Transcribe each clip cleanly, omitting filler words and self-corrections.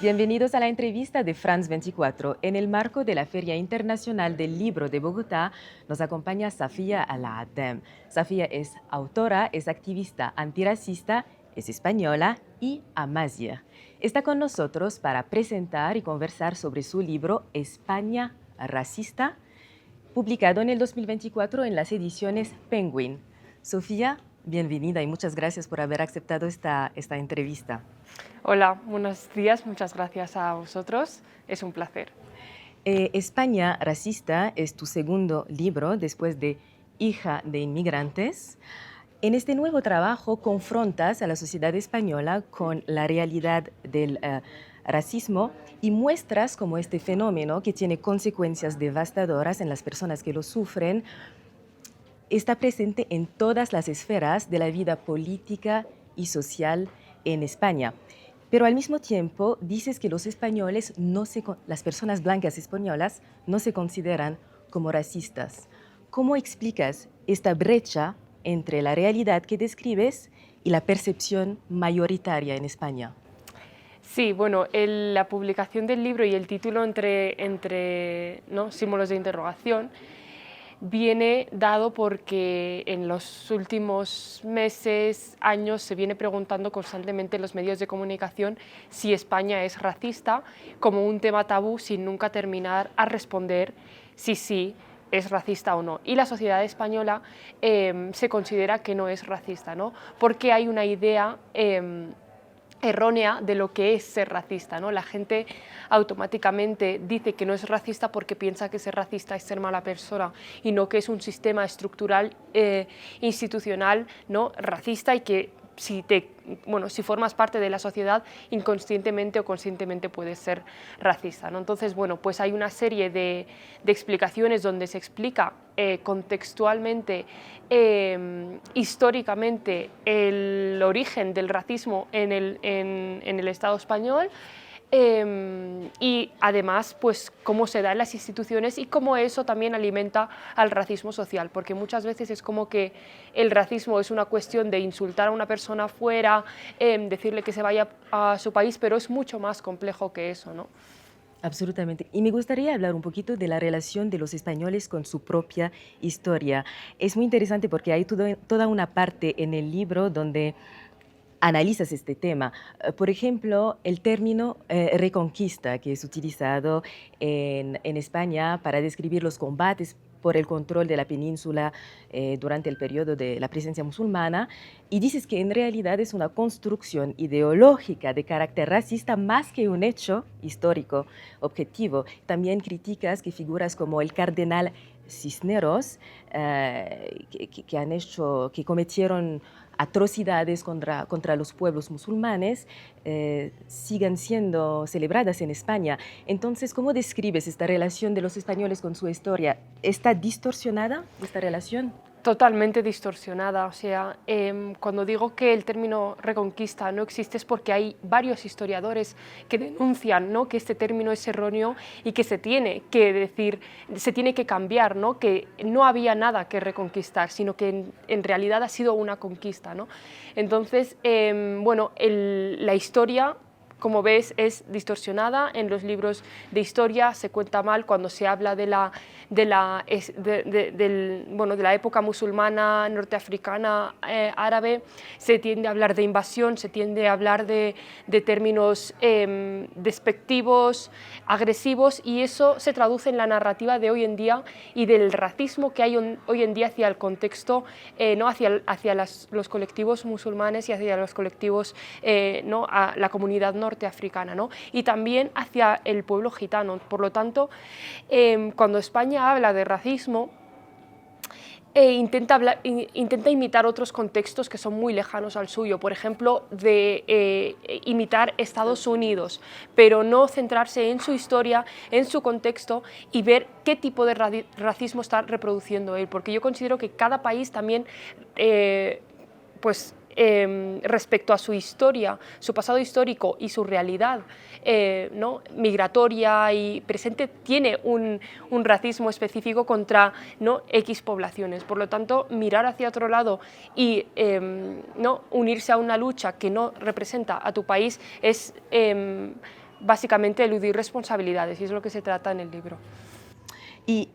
bienvenidos a la entrevista de France 24. En el marco de la Feria Internacional del Libro de Bogotá, nos acompaña Safia Al-Adem. Safia es autora, es activista antirracista, es española y amazigh. Está con nosotros para presentar y conversar sobre su libro España racista, publicado en el 2024 en las ediciones Penguin. Sofía, bienvenida y muchas gracias por haber aceptado esta entrevista. Hola, buenos días, muchas gracias a vosotros, es un placer. España racista es tu segundo libro después de Hija de inmigrantes. En este nuevo trabajo confrontas a la sociedad española con la realidad del racismo y muestras cómo este fenómeno, que tiene consecuencias devastadoras en las personas que lo sufren, está presente en todas las esferas de la vida política y social en España. Pero al mismo tiempo dices que los españoles, las personas blancas españolas, no se consideran como racistas. ¿Cómo explicas esta brecha entre la realidad que describes y la percepción mayoritaria en España? Sí, bueno, la publicación del libro y el título entre símbolos de interrogación viene dado porque en los últimos meses, años, se viene preguntando constantemente en los medios de comunicación si España es racista, como un tema tabú sin nunca terminar a responder si sí es racista o no. Y la sociedad española se considera que no es racista, ¿no? Porque hay una idea errónea de lo que es ser racista, ¿no? La gente automáticamente dice que no es racista porque piensa que ser racista es ser mala persona y no que es un sistema estructural institucional, ¿no?, racista, y que si formas parte de la sociedad, inconscientemente o conscientemente puedes ser racista, ¿no? Entonces, bueno, pues hay una serie de explicaciones donde se explica contextualmente, históricamente, el origen del racismo en el Estado español, y además pues cómo se da en las instituciones y cómo eso también alimenta al racismo social, porque muchas veces es como que el racismo es una cuestión de insultar a una persona fuera, decirle que se vaya a su país, pero es mucho más complejo que eso, ¿no? Absolutamente. Y me gustaría hablar un poquito de la relación de los españoles con su propia historia. Es muy interesante porque hay toda una parte en el libro donde analizas este tema. Por ejemplo, el término reconquista, que es utilizado en España para describir los combates por el control de la península durante el periodo de la presencia musulmana, y dices que en realidad es una construcción ideológica de carácter racista más que un hecho histórico objetivo. También criticas que figuras como el cardenal Cisneros, que cometieron atrocidades contra los pueblos musulmanes, sigan siendo celebradas en España. Entonces, ¿cómo describes esta relación de los españoles con su historia? ¿Está distorsionada esta relación? Totalmente distorsionada. O sea, cuando digo que el término reconquista no existe es porque hay varios historiadores que denuncian, ¿no?, que este término es erróneo y que se tiene que decir, se tiene que cambiar, ¿no?, que no había nada que reconquistar, sino que en realidad ha sido una conquista, ¿no? Entonces, bueno, la historia, como ves, es distorsionada. En los libros de historia se cuenta mal cuando se habla de la época musulmana, norteafricana, árabe. Se tiende a hablar de invasión, se tiende a hablar de términos despectivos, agresivos, y eso se traduce en la narrativa de hoy en día y del racismo que hay hoy en día hacia el contexto, ¿no?, hacia los colectivos musulmanes y hacia los colectivos, ¿no?, a la comunidad norteafricana, ¿no?, y también hacia el pueblo gitano. Por lo tanto, cuando España habla de racismo, intenta imitar otros contextos que son muy lejanos al suyo, por ejemplo, de imitar Estados Unidos, pero no centrarse en su historia, en su contexto, y ver qué tipo de racismo está reproduciendo él, porque yo considero que cada país también, respecto a su historia, su pasado histórico y su realidad, ¿no?, migratoria y presente, tiene un racismo específico contra, ¿no?, X poblaciones. Por lo tanto, mirar hacia otro lado y ¿no?, unirse a una lucha que no representa a tu país es básicamente eludir responsabilidades, y es lo que se trata en el libro. Y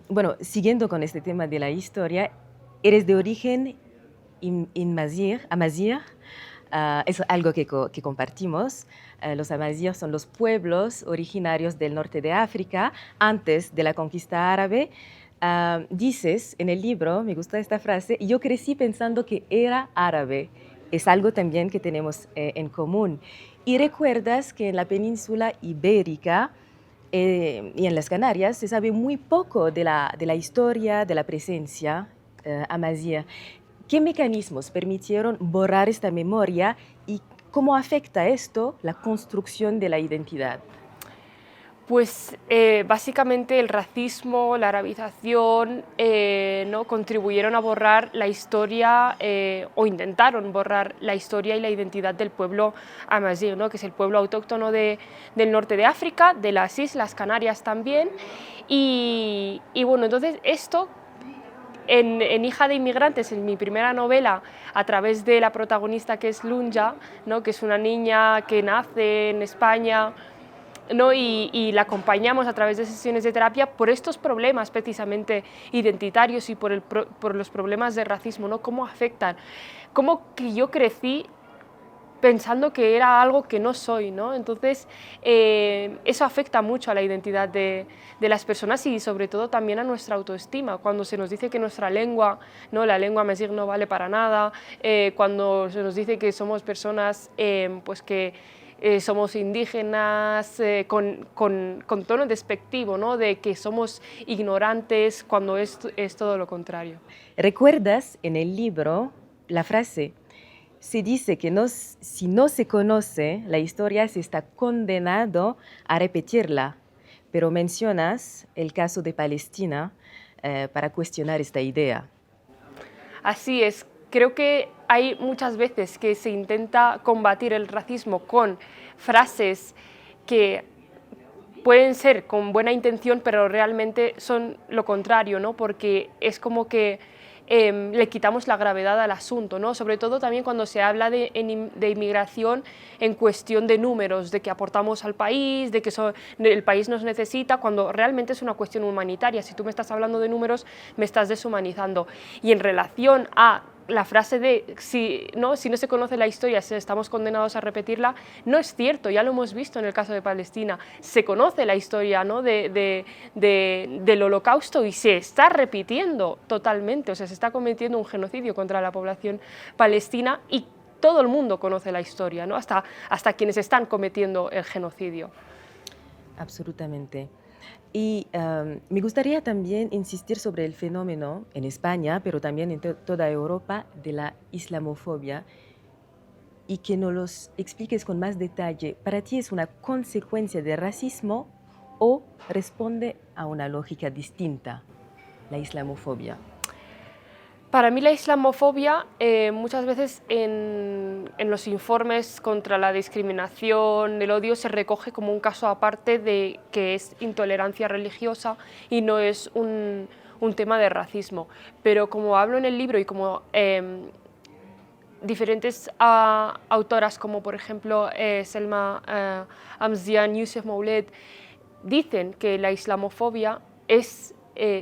bueno, siguiendo con este tema de la historia, eres de origen amazigh, es algo que compartimos. Los amazigh son los pueblos originarios del norte de África antes de la conquista árabe. Dices en el libro, me gusta esta frase, yo crecí pensando que era árabe. Es algo también que tenemos en común. Y recuerdas que en la península ibérica y en las Canarias se sabe muy poco de la historia, de la presencia amazigh. ¿Qué mecanismos permitieron borrar esta memoria y cómo afecta esto la construcción de la identidad? Pues básicamente el racismo, la arabización, ¿no? contribuyeron a borrar la historia o intentaron borrar la historia y la identidad del pueblo amazigh, ¿no? que es el pueblo autóctono del norte de África, de las Islas Canarias también. Y bueno, entonces esto en Hija de Inmigrantes, en mi primera novela, a través de la protagonista que es Lunja, ¿no? que es una niña que nace en España, ¿no? y la acompañamos a través de sesiones de terapia por estos problemas precisamente identitarios y por los problemas de racismo, ¿no? Cómo afectan, cómo que yo crecí pensando que era algo que no soy, ¿no? Entonces eso afecta mucho a la identidad de las personas y sobre todo también a nuestra autoestima, cuando se nos dice que nuestra lengua, ¿no? la lengua amazigh no vale para nada, cuando se nos dice que somos personas pues que somos indígenas, con tono despectivo, ¿no? de que somos ignorantes, cuando es todo lo contrario. ¿Recuerdas en el libro la frase? Se dice que si no se conoce la historia, se está condenado a repetirla, pero mencionas el caso de Palestina para cuestionar esta idea. Así es, creo que hay muchas veces que se intenta combatir el racismo con frases que pueden ser con buena intención, pero realmente son lo contrario, ¿no? porque es como que le quitamos la gravedad al asunto, ¿no? sobre todo también cuando se habla de inmigración en cuestión de números, de que aportamos al país, de que el país nos necesita, cuando realmente es una cuestión humanitaria. Si tú me estás hablando de números, me estás deshumanizando. Y en relación a la frase de si no se conoce la historia, estamos condenados a repetirla, no es cierto, ya lo hemos visto en el caso de Palestina, se conoce la historia, ¿no? del Holocausto y se está repitiendo totalmente, o sea, se está cometiendo un genocidio contra la población palestina y todo el mundo conoce la historia, ¿no? hasta quienes están cometiendo el genocidio. Absolutamente. Y me gustaría también insistir sobre el fenómeno en España, pero también en toda Europa, de la islamofobia y que nos los expliques con más detalle. ¿Para ti es una consecuencia del racismo o responde a una lógica distinta, la islamofobia? Para mí la islamofobia muchas veces en los informes contra la discriminación, el odio, se recoge como un caso aparte de que es intolerancia religiosa y no es un tema de racismo. Pero como hablo en el libro y como diferentes autoras como por ejemplo Selma Hamzian, Youssef Mouled, dicen que la islamofobia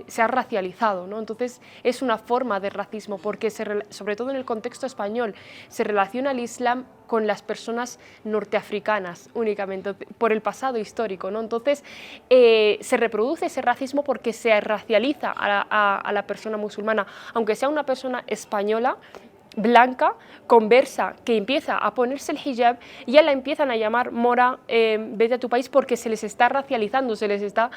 se ha racializado, ¿no? Entonces es una forma de racismo porque sobre todo en el contexto español se relaciona el Islam con las personas norteafricanas únicamente por el pasado histórico, ¿no? Entonces se reproduce ese racismo porque se racializa a la persona musulmana, aunque sea una persona española blanca, conversa, que empieza a ponerse el hijab, ya la empiezan a llamar mora, vete a tu país, porque se les está racializando, se les está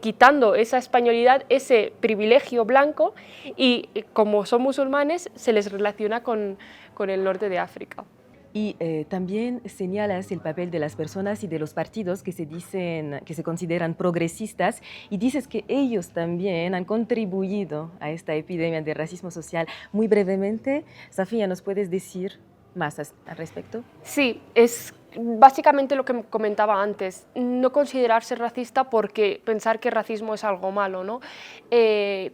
quitando esa españolidad, ese privilegio blanco, y como son musulmanes se les relaciona con el norte de África. Y también señalas el papel de las personas y de los partidos que se consideran progresistas y dices que ellos también han contribuido a esta epidemia de racismo social. Muy brevemente, Safia, ¿nos puedes decir más al respecto? Sí, es básicamente lo que comentaba antes, no considerarse racista porque pensar que racismo es algo malo, ¿no?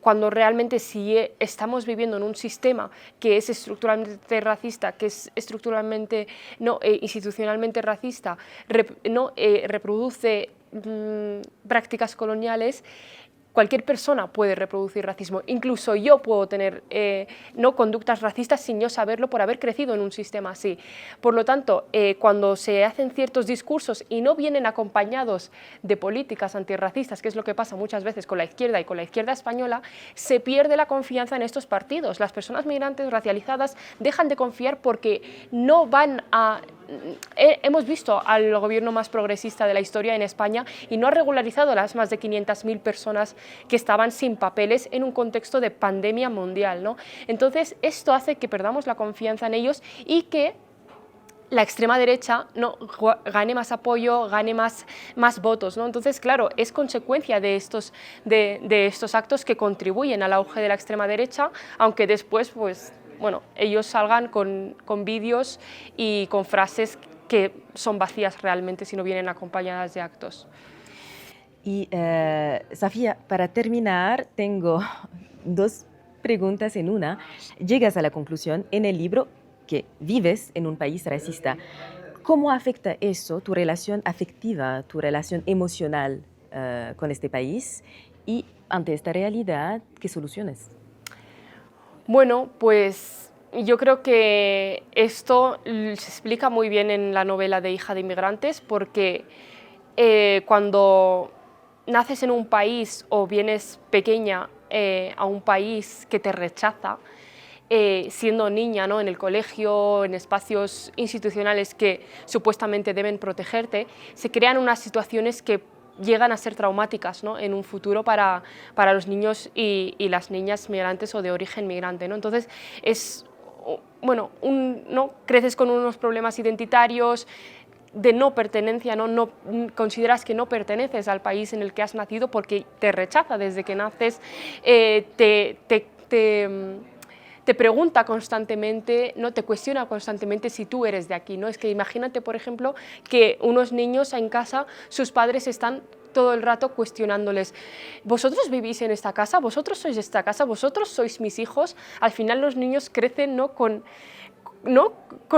Cuando realmente si estamos viviendo en un sistema que es estructuralmente racista, que es estructuralmente, no, institucionalmente racista, reproduce prácticas coloniales, cualquier persona puede reproducir racismo, incluso yo puedo tener no conductas racistas sin yo saberlo por haber crecido en un sistema así. Por lo tanto, cuando se hacen ciertos discursos y no vienen acompañados de políticas antirracistas, que es lo que pasa muchas veces con la izquierda y con la izquierda española, se pierde la confianza en estos partidos. Las personas migrantes racializadas dejan de confiar porque no van a... Hemos visto al gobierno más progresista de la historia en España y no ha regularizado las más de 500.000 personas que estaban sin papeles en un contexto de pandemia mundial, ¿no? Entonces, esto hace que perdamos la confianza en ellos y que la extrema derecha no gane más apoyo, gane más votos, ¿no? Entonces, claro, es consecuencia de estos actos que contribuyen al auge de la extrema derecha, aunque después, pues, bueno, ellos salgan con vídeos y con frases que son vacías realmente si no vienen acompañadas de actos. Y, Sofía, para terminar, tengo dos preguntas en una. Llegas a la conclusión en el libro que vives en un país racista. ¿Cómo afecta eso tu relación afectiva, tu relación emocional con este país? Y ante esta realidad, ¿qué soluciones? Bueno, pues yo creo que esto se explica muy bien en la novela de Hija de Inmigrantes, porque cuando naces en un país o vienes pequeña a un país que te rechaza, siendo niña, ¿no? En el colegio, en espacios institucionales que supuestamente deben protegerte, se crean unas situaciones que llegan a ser traumáticas, ¿no? En un futuro para los niños y las niñas migrantes o de origen migrante, ¿no? Entonces, es, bueno, ¿no? Creces con unos problemas identitarios, de no pertenencia, ¿no? Consideras que no perteneces al país en el que has nacido porque te rechaza desde que naces, te pregunta constantemente, ¿no? Te cuestiona constantemente si tú eres de aquí, ¿no? Es que imagínate, por ejemplo, que unos niños en casa, sus padres están todo el rato cuestionándoles, ¿vosotros vivís en esta casa? ¿Vosotros sois de esta casa? ¿Vosotros sois mis hijos? Al final los niños crecen, ¿no? Con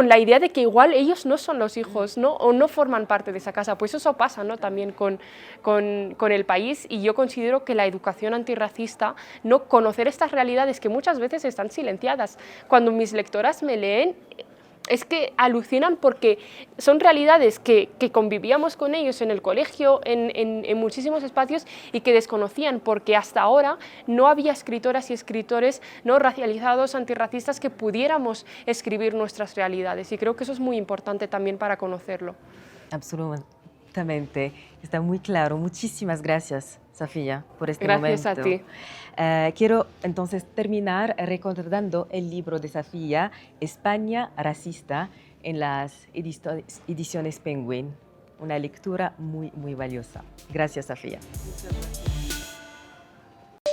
la idea de que igual ellos no son los hijos, ¿no? O no forman parte de esa casa. Pues eso pasa, ¿no? También con el país, y yo considero que la educación antirracista, no conocer estas realidades que muchas veces están silenciadas. Cuando mis lectoras me leen, es que alucinan porque son realidades que convivíamos con ellos en el colegio, en muchísimos espacios, y que desconocían porque hasta ahora no había escritoras y escritores, ¿no? Racializados, antirracistas, que pudiéramos escribir nuestras realidades, y creo que eso es muy importante también para conocerlo. Absolutamente, está muy claro. Muchísimas gracias, Sofía, por este momento. Gracias a ti. Quiero entonces terminar recordando el libro de Sofía, España racista, en las ediciones Penguin. Una lectura muy, muy valiosa. Gracias, Sofía.